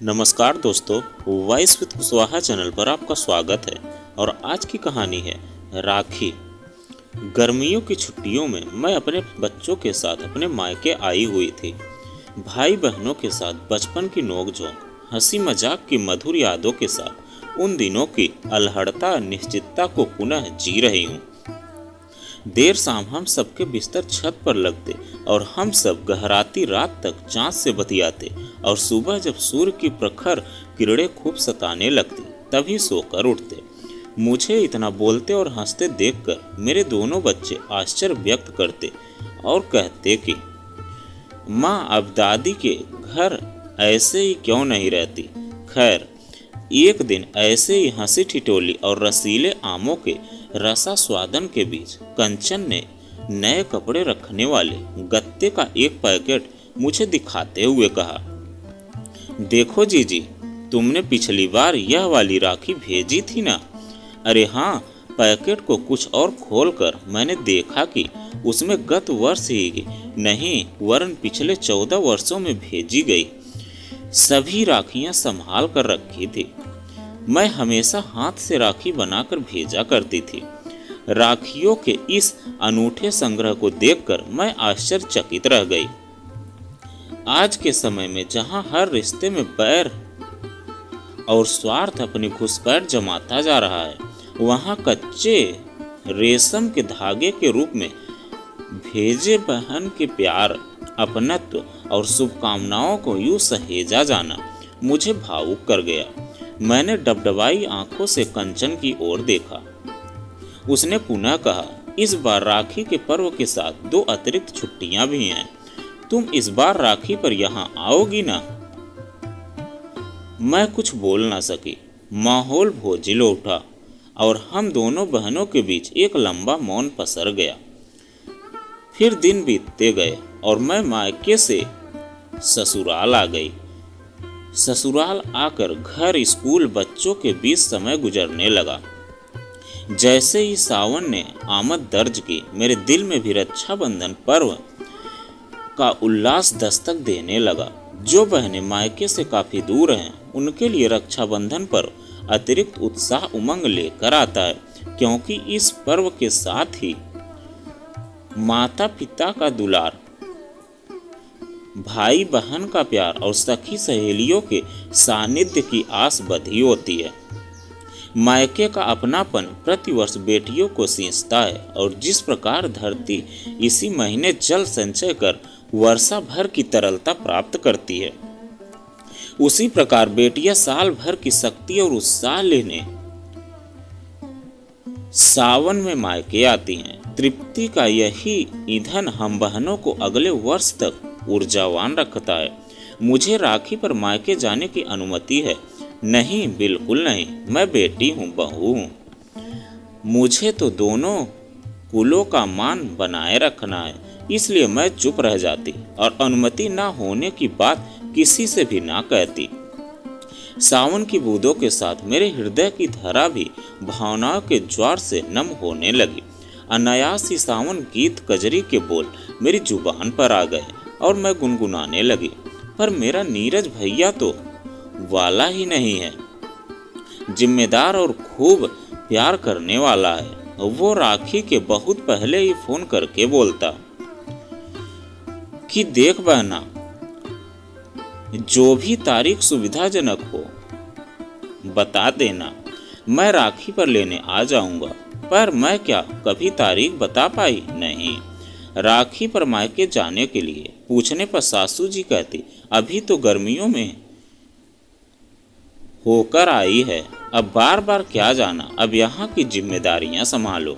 नमस्कार दोस्तों, voice with Kushwaha channel पर आपका स्वागत है। और आज की कहानी है राखी। गर्मियों की छुट्टियों में मैं अपने बच्चों के साथ अपने मायके आई हुई थी। भाई बहनों के साथ बचपन की नोक-झोंक, हंसी मजाक की मधुर यादों के साथ उन दिनों की अलहड़ता निश्चितता को पुनः जी रही हूँ। देर शाम हम सबके बिस्तर छत पर लगते और हम सब गहराती रात तक चाँद से बतियाते और सुबह जब सूर्य की प्रखर किरणें खूब सताने लगती तभी सोकर उठते। मुझे इतना बोलते और हंसते देखकर मेरे दोनों बच्चे आश्चर्य व्यक्त करते और कहते कि माँ अब दादी के घर ऐसे ही क्यों नहीं रहती। खैर, एक दिन ऐसे ही हंसी ठिठोली और रसीले आमों के रसा स्वादन के बीच कंचन ने नए कपड़े रखने वाले गत्ते का एक पैकेट मुझे दिखाते हुए कहा, देखो जीजी, तुमने पिछली बार यह वाली राखी भेजी थी ना। अरे हाँ, पैकेट को कुछ और खोलकर मैंने देखा कि उसमें गत वर्ष ही नहीं वरन पिछले 14 वर्षों में भेजी गई सभी राखियां संभाल कर रखी थी। मैं हमेशा हाथ से राखी बनाकर भेजा करती थी। राखियों के इस अनूठे संग्रह को देखकर मैं आश्चर्यचकित रह गई। आज के समय में जहां हर रिश्ते में बैर और स्वार्थ अपनी घुसपैठ जमाता जा रहा है, वहां कच्चे रेशम के धागे के रूप में भेजे बहन के प्यार, अपनत्व और शुभकामनाओं को यूं सहेजा जाना मुझे भावुक कर गया। मैंने डबडबाई आंखों से कंचन की ओर देखा। उसने पुनः कहा, इस बार राखी के पर्व के साथ 2 अतिरिक्त छुट्टियां भी हैं। तुम इस बार राखी पर यहाँ आओगी ना? मैं कुछ बोल ना सकी। माहौल भोजिल उठा और हम दोनों बहनों के बीच एक लंबा मौन पसर गया। फिर दिन बीतते गए और मैं मायके से ससुराल आ गई। ससुराल आकर घर, स्कूल, बच्चों के बीच समय गुजरने लगा। जैसे ही सावन ने आमद दर्ज की, मेरे दिल में भी रक्षाबंधन पर्व का उल्लास दस्तक देने लगा। जो बहनें मायके से काफी दूर हैं, उनके लिए रक्षाबंधन पर्व अतिरिक्त उत्साह उमंग लेकर आता है, क्योंकि इस पर्व के साथ ही माता पिता का दुलार, भाई बहन का प्यार और सखी सहेलियों के सानिध्य की आस बधी होती है। मायके का अपनापन प्रतिवर्ष बेटियों को सींचता है और जिस प्रकार धरती इसी महीने जल संचय कर वर्षा भर की तरलता प्राप्त करती है, उसी प्रकार बेटियां साल भर की शक्ति और उत्साह लेने सावन में मायके आती हैं। तृप्ति का यही ईंधन हम बहनों को अगले वर्ष तक ऊर्जावान रखता है। मुझे राखी पर मायके जाने की अनुमति है? नहीं, बिल्कुल नहीं। मैं बेटी हूँ, बहू हूँ। मुझे तो दोनों कुलों का मान बनाए रखना है, इसलिए मैं चुप रह जाती और अनुमति ना होने की बात किसी से भी ना कहती। सावन की बूंदों के साथ मेरे हृदय की धरा भी भावनाओं के ज्वार से नम होने लगी। अनायास ही सावन गीत कजरी के बोल मेरी जुबान पर आ गए और मैं गुनगुनाने लगी। पर मेरा नीरज भैया तो वाला ही नहीं है। जिम्मेदार और खूब प्यार करने वाला है। वो राखी के बहुत पहले ही फोन करके बोलता कि देख बहना, जो भी तारीख सुविधाजनक हो बता देना, मैं राखी पर लेने आ जाऊंगा। पर मैं क्या कभी तारीख बता पाई? नहीं। राखी पर मायके जाने के लिए पूछने पर सासू जी कहती, अभी तो गर्मियों में होकर आई है, अब बार बार क्या जाना, अब यहाँ की जिम्मेदारियां संभालो।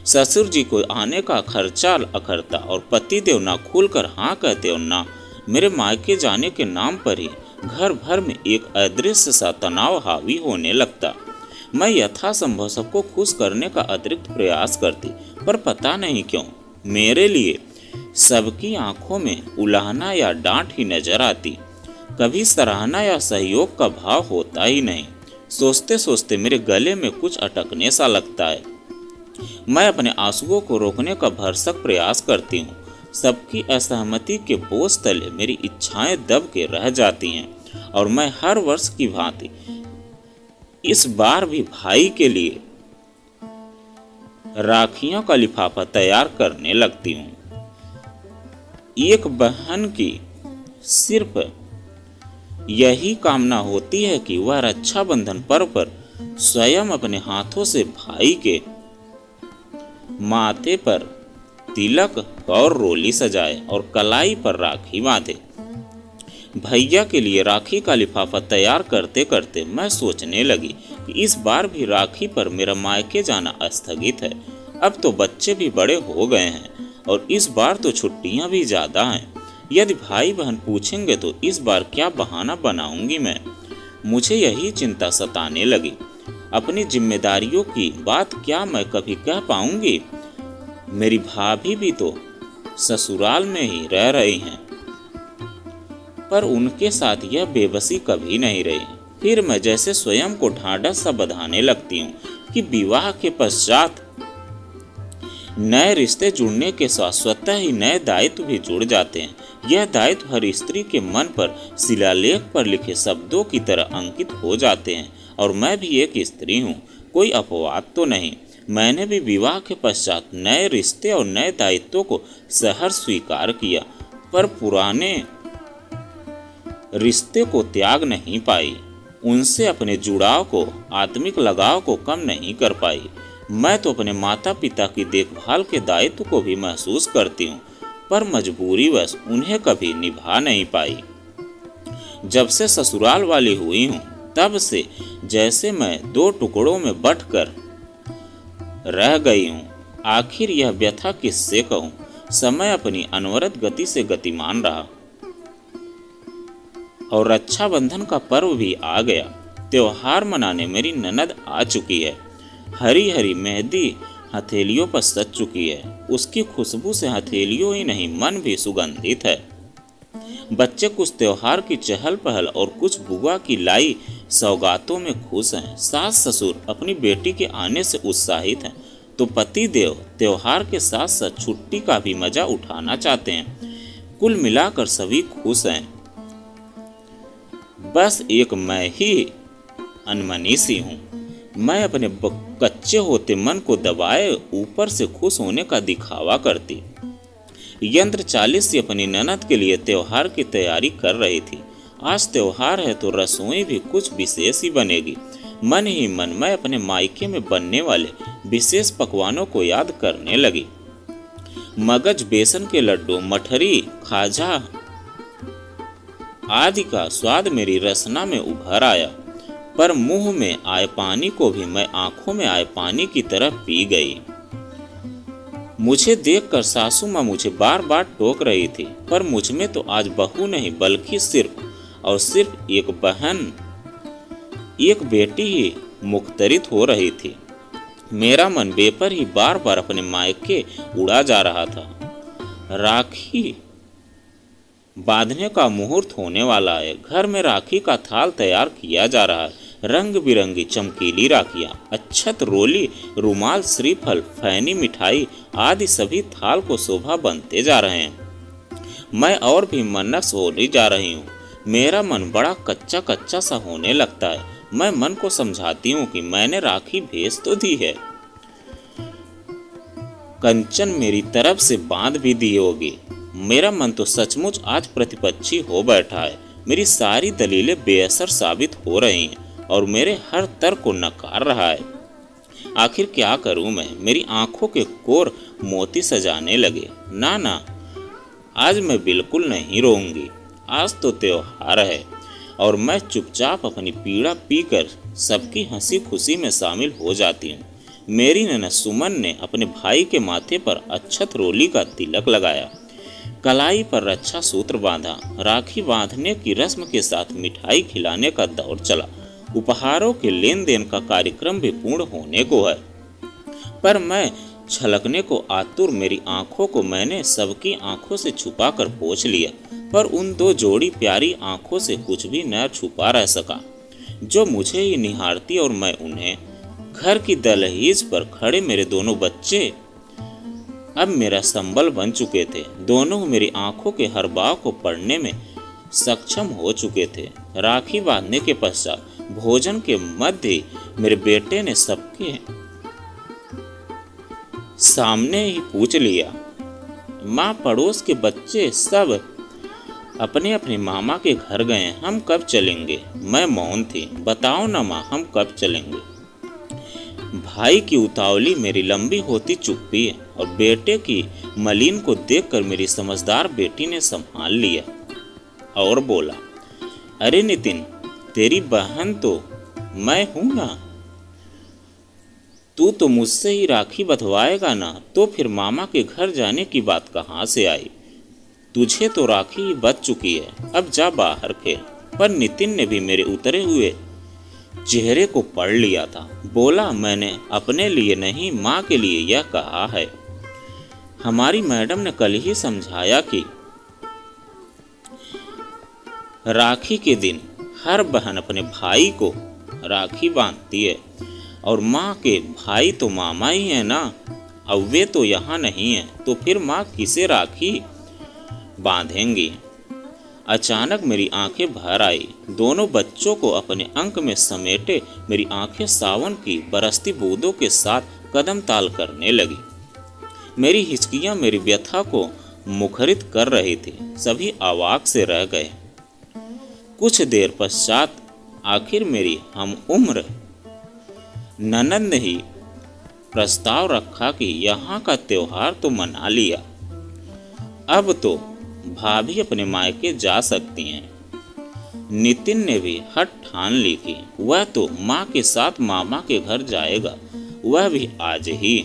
ससुर जी को आने का खर्चा अखरता और पतिदेव ना खुलकर हाँ कहते और ना मेरे मायके जाने के नाम पर ही घर भर में एक अदृश्य सा तनाव हावी होने लगता। मैं यथासंभव सबको खुश करने का अतिरिक्त प्रयास करती, पर पता नहीं क्यों मेरे लिए सबकी आंखों में उलाहना या डांट ही नजर आती। कभी सराहना या सहयोग का भाव होता ही नहीं। सोचते सोचते मेरे गले में कुछ अटकने सा लगता है। मैं अपने आंसुओं को रोकने का भरसक प्रयास करती हूँ। सबकी असहमति के बोझ तले मेरी इच्छाएं दब के रह जाती हैं और मैं हर वर्ष की भांति इस बार भी भाई के लिए राखियों का लिफाफा तैयार करने लगती हूँ। एक बहन की सिर्फ यही कामना होती है कि वह रक्षाबंधन पर्व पर स्वयं अपने हाथों से भाई के माथे पर तिलक और रोली सजाए और कलाई पर राखी बांधे। भैया के लिए राखी का लिफाफा तैयार करते करते मैं सोचने लगी कि इस बार भी राखी पर मेरा मायके जाना स्थगित है। अब तो बच्चे भी बड़े हो गए हैं और इस बार तो छुट्टियां भी ज़्यादा हैं। यदि भाई बहन पूछेंगे तो इस बार क्या बहाना बनाऊंगी मैं। मुझे यही चिंता सताने लगी। अपनी जिम्मेदारियों की बात क्या मैं कभी कह पाऊंगी? मेरी भाभी भी तो ससुराल में ही रह रही हैं, पर उनके साथ यह बेबसी कभी नहीं रही। फिर मैं जैसे स्वयं को ढांढस सा बंधाने लगती हूँ कि विवाह के पश्चात नए रिश्ते जुड़ने के साथ स्वतः ही नए दायित्व भी जुड़ जाते हैं। यह दायित्व हर स्त्री के मन पर शिलालेख पर लिखे शब्दों की तरह अंकित हो जाते हैं। और मैं भी एक स्त्री हूँ, कोई अपवाद तो नहीं। मैंने भी विवाह के पश्चात नए रिश्ते और नए दायित्वों को सहर्ष स्वीकार किया, पर पुराने रिश्ते को त्याग नहीं पाई। उनसे अपने जुड़ाव को, आत्मिक लगाव को कम नहीं कर पाई। मैं तो अपने माता पिता की देखभाल के दायित्व को भी महसूस करती हूँ, पर मजबूरीवश उन्हें कभी निभा नहीं पाई। जब से ससुराल वाली हुई हूँ तब से जैसे मैं दो टुकड़ों में बंटकर रह गई हूँ। आखिर यह व्यथा किससे कहूँ? समय अपनी अनवरत गति से गतिमान रहा और रक्षाबंधन का पर्व भी आ गया। त्योहार मनाने मेरी ननद आ चुकी है। हरी हरी मेहंदी हथेलियों पर सज चुकी है। उसकी खुशबू से हथेलियों ही नहीं, मन भी सुगंधित है। बच्चे कुछ त्योहार की चहल पहल और कुछ बुआ की लाई सौगातों में खुश हैं। सास ससुर अपनी बेटी के आने से उत्साहित हैं, तो पति देव त्योहार के साथ साथ छुट्टी का भी मजा उठाना चाहते हैं। कुल मिलाकर सभी खुश हैं। बस एक मैं ही अनमनी सी हूँ। मैं अपने कच्चे होते मन को दबाए ऊपर से खुश होने का दिखावा करती। यंत्र चालीस से अपनी ननद के लिए त्योहार की तैयारी कर रही थी। आज त्योहार है तो रसोई भी कुछ विशेष ही बनेगी। मन ही मन मैं अपने मायके में बनने वाले विशेष पकवानों को याद करने लगी। मगज, बेसन के लड्डू, मठरी, खाजा आदि का स्वाद मेरी रसना में उभर आया, पर मुंह में आए पानी को भी मैं आंखों में आए पानी की तरह पी गई। मुझे देखकर सासू माँ मुझे बार बार टोक रही थी, पर मुझ में तो आज बहू नहीं बल्कि सिर्फ और सिर्फ एक बहन, एक बेटी ही मुख्तरित हो रही थी। मेरा मन बेपर ही बार बार अपने मायके उड़ा जा रहा था। राखी बांधने का मुहूर्त होने वाला है। घर में राखी का थाल तैयार किया जा रहा है। रंग बिरंगी चमकीली राखियाँ, अक्षत, रोली, रुमाल, श्रीफल, फैनी, मिठाई आदि सभी थाल को शोभा बनते जा रहे हैं। मैं और भी मनस होने जा रही हूँ। मेरा मन बड़ा कच्चा कच्चा सा होने लगता है। मैं मन को समझाती हूँ कि मैंने राखी भेज तो दी है, कंचन मेरी तरफ से बांध भी दी होगी। मेरा मन तो सचमुच आज प्रतिपक्षी हो बैठा है। मेरी सारी दलीलें बेअसर साबित हो रही हैं और मेरे हर तर्क को नकार रहा है। आखिर क्या करूं मैं? मेरी आंखों के कोर मोती सजाने लगे। ना, आज मैं बिल्कुल नहीं रोऊंगी। आज तो त्योहार है और मैं चुपचाप अपनी पीड़ा पीकर सबकी हंसी खुशी में शामिल हो जाती हूँ। मेरी ननद सुमन ने अपने भाई के माथे पर अक्षत रोली का तिलक लगाया, कलाई पर रक्षा सूत्र बांधा। राखी बांधने की रस्म के साथ मिठाई खिलाने का दौर चला। उपहारों के लेन देन का कार्यक्रम भी पूर्ण होने को है, पर मैं छलकने को आतुर मेरी आंखों को मैंने सबकी आंखों से छुपा कर पोंछ लिया, पर उन दो जोड़ी प्यारी आंखों से कुछ भी न छुपा रह सका जो मुझे ही निहारती और मैं उन्हें। घर की दहलीज पर खड़े मेरे दोनों बच्चे अब मेरा संबल बन चुके थे। दोनों मेरी आंखों के हर भाव को पढ़ने में सक्षम हो चुके थे। राखी बांधने के पश्चात भोजन के मध्य मेरे बेटे ने सबके सामने ही पूछ लिया, माँ पड़ोस के बच्चे सब अपने अपने मामा के घर गए, हम कब चलेंगे? मैं मौन थी। बताओ ना माँ, हम कब चलेंगे? भाई की उतावली मेरी लंबी होती चुप्पी है और बेटे की मलिन को देखकर मेरी समझदार बेटी ने संभाल लिया और बोला, अरे नितिन, तेरी बहन तो मैं हूं ना, तू तो मुझसे ही राखी बंधवाएगा ना, तो फिर मामा के घर जाने की बात कहाँ से आई? तुझे तो राखी बच चुकी है, अब जा बाहर खेल। पर नितिन ने भी मेरे उतरे हुए चेहरे को पढ़ लिया था। बोला, मैंने अपने लिए नहीं, माँ के लिए यह कहा है। हमारी मैडम ने कल ही समझाया कि राखी के दिन हर बहन अपने भाई को राखी बांधती है और माँ के भाई तो मामा ही है ना। अब वे तो यहाँ नहीं है, तो फिर माँ किसे राखी बांधेंगी? अचानक मेरी आंखें भर आई। दोनों बच्चों को अपने अंक में समेटे मेरी आंखें सावन की बरसती बूंदों के साथ कदम ताल करने लगी। मेरी हिचकियां मेरी व्यथा को मुखरित कर रही थी। सभी अवाक से रह गए। कुछ देर पश्चात आखिर मेरी हम उम्र ननद ने ही प्रस्ताव रखा कि यहाँ का त्योहार तो मना लिया, अब तो भाभी अपने मायके जा सकती हैं। नितिन ने भी हठ ठान ली कि वह तो माँ के साथ मामा के घर जाएगा, वह भी आज ही।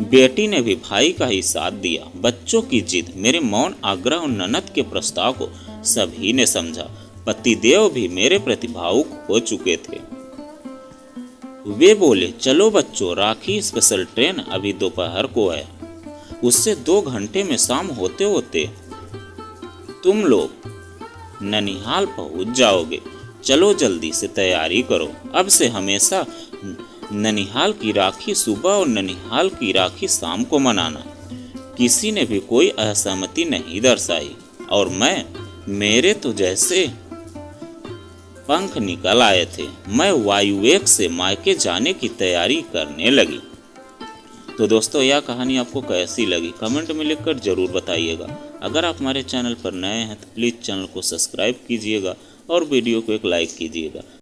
बेटी ने भी भाई का ही साथ दिया। बच्चों की जिद, मेरे मौन आग्रह और ननद के प्रस्ताव को सभी ने समझा। पतिदेव भी मेरे प्रति भावुक हो चुके थे। वे बोले, चलो बच्चों, राखी स्पेशल ट्रेन अभी दोपहर को है, उससे 2 घंटे में शाम होते होते तुम लोग ननिहाल पहुंच जाओगे। चलो जल्दी से तैयारी करो। अब से हमेशा ननिहाल की राखी सुबह और ननिहाल की राखी शाम को मनाना। किसी ने भी कोई असहमति नहीं दर्शाई और मेरे तो जैसे पंख निकल आए थे। मैं वायुवेग से मायके जाने की तैयारी करने लगी। तो दोस्तों, यह कहानी आपको कैसी लगी कमेंट में लिखकर जरूर बताइएगा। अगर आप हमारे चैनल पर नए हैं तो प्लीज़ चैनल को सब्सक्राइब कीजिएगा और वीडियो को एक लाइक कीजिएगा।